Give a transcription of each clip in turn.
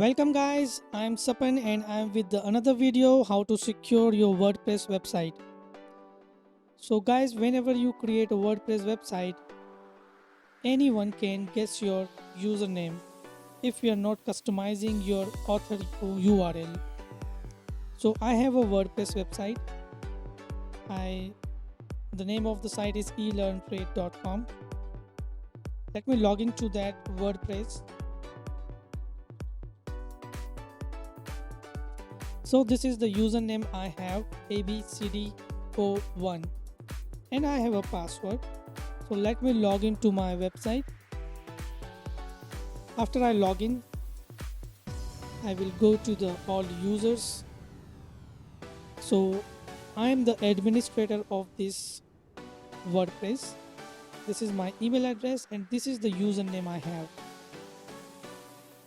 Welcome guys, I'm Sapan and I'm with another video how to secure your WordPress website. So guys, whenever you create a WordPress website, anyone can guess your username if you are not customizing your author URL. So I have a WordPress website. I the name of the site is elearntrade.com. Let me log into that WordPress. So this is the username I have abcdo1 and I have a password. So let me log into my website. After I log in, I will go to the all users. So I am the administrator of this WordPress. This is my email address and this is the username I have.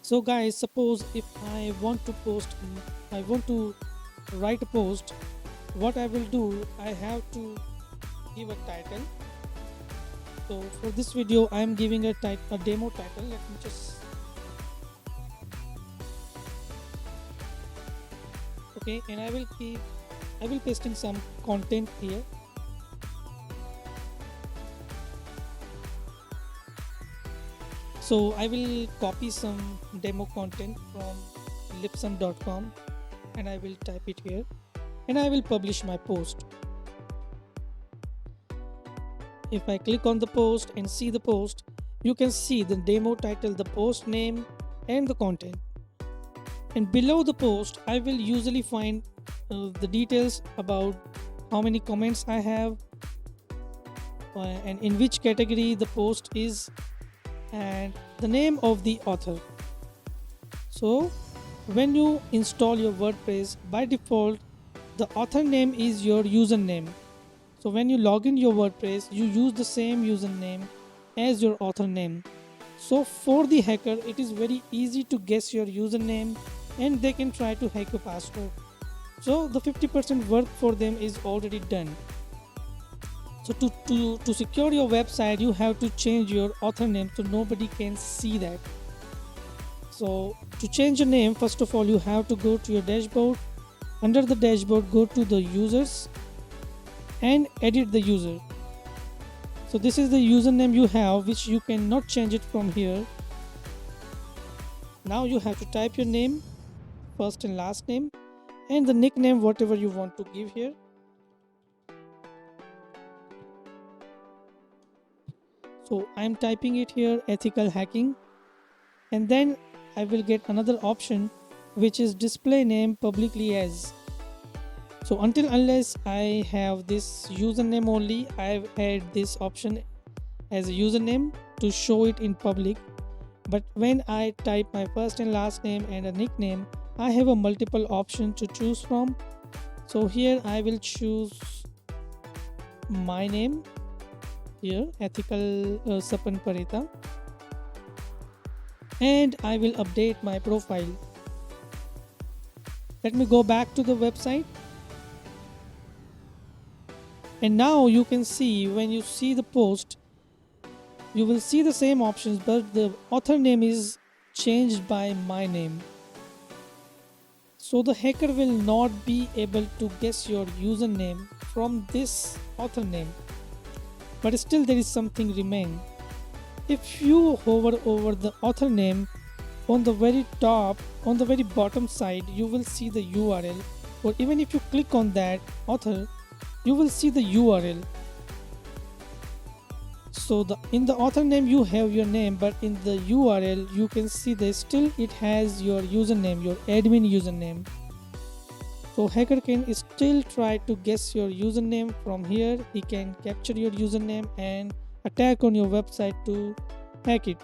So guys, suppose if I want to write a post, what I will do, I have to give a title. So for this video, I am giving a demo title. Let me just okay, and I will paste in some content here. So I will copy some demo content from libsyn.com and I will type it here and I will publish my post. If I click on the post and see the post, you can see the demo title, the post name and the content. And below the post, I will usually find the details about how many comments I have and in which category the post is and the name of the author. So when you install your WordPress, by default the author name is your username. So when you log in your WordPress, you use the same username as your author name. So for the hacker, it is very easy to guess your username and they can try to hack your password. So the 50% work for them is already done. So to secure your website, you have to change your author name so nobody can see that. So to change your name, first of all, you have to go to your dashboard. Under the dashboard, go to the users and edit the user. So this is the username you have, which you cannot change it from here. Now you have to type your name, first and last name, and the nickname, whatever you want to give here. So I am typing it here, ethical hacking, and then I will get another option which is display name publicly as. So unless I have this username only, I've had this option as a username to show it in public. But when I type my first and last name and a nickname, I have a multiple option to choose from. So here I will choose my name here, ethical Sapan Parita, and I will update my profile. Let me go back to the website. And now you can see, when you see the post, you will see the same options, but the author name is changed by my name. So the hacker will not be able to guess your username from this author name. But still there is something remain. If you hover over the author name, on the very top, on the very bottom side, you will see the URL, or even if you click on that author, you will see the URL. So in the author name you have your name, but in the URL you can see that still it has your username, your admin username. So hacker can still try to guess your username from here. He can capture your username and attack on your website to hack it.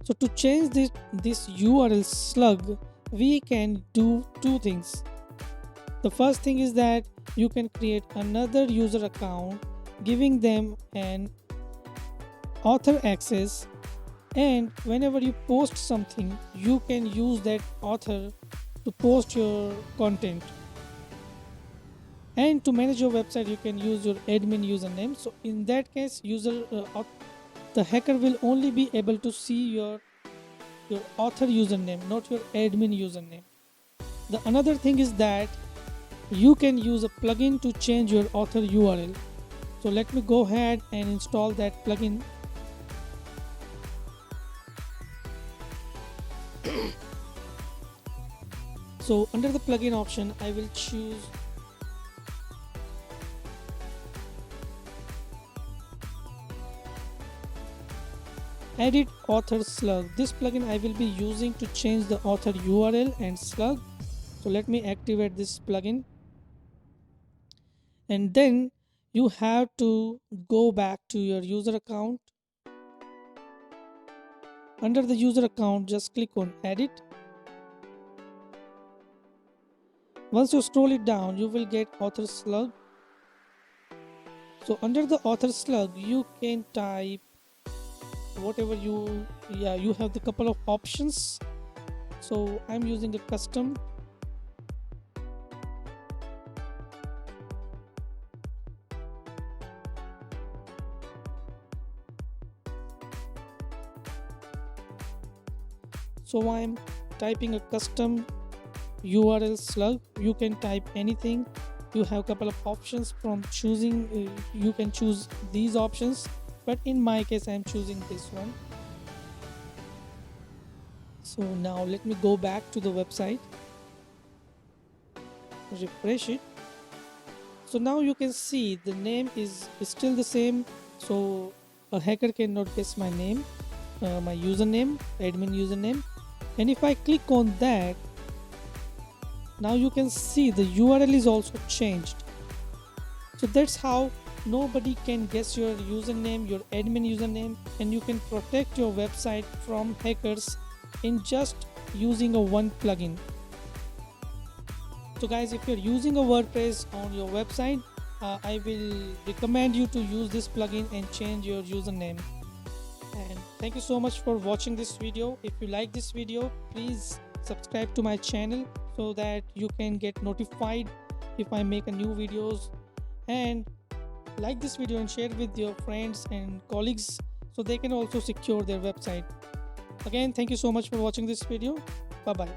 So to change this URL slug, we can do two things. The first thing is that you can create another user account, giving them an author access, and whenever you post something, you can use that author to post your content. And to manage your website, you can use your admin username. So in that case, the hacker will only be able to see your your author username, not your admin username. The another thing is that you can use a plugin to change your author URL. So let me go ahead and install that plugin. So under the plugin option, I will choose Edit Author Slug. This plugin I will be using to change the author URL and slug. So let me activate this plugin. And then you have to go back to your user account. Under the user account, just click on Edit. Once you scroll it down, you will get Author Slug. So under the Author Slug, you can type whatever you have the couple of options. So I'm using a custom. So I'm typing a custom URL slug. You can type anything. You have a couple of options from choosing. You can choose these options, but in my case I'm choosing this one. So now let me go back to the website, refresh it. So now you can see the name is still the same, so a hacker cannot guess my name, my username, admin username. And if I click on that, now you can see the URL is also changed. So that's how nobody can guess your username, your admin username, and you can protect your website from hackers in just using a one plugin. So guys, if you're using a WordPress on your website, I will recommend you to use this plugin and change your username. And thank you so much for watching this video. If you like this video, please subscribe to my channel so that you can get notified if I make a new videos, and like this video and share with your friends and colleagues so they can also secure their website. Again, thank you so much for watching this video. Bye bye.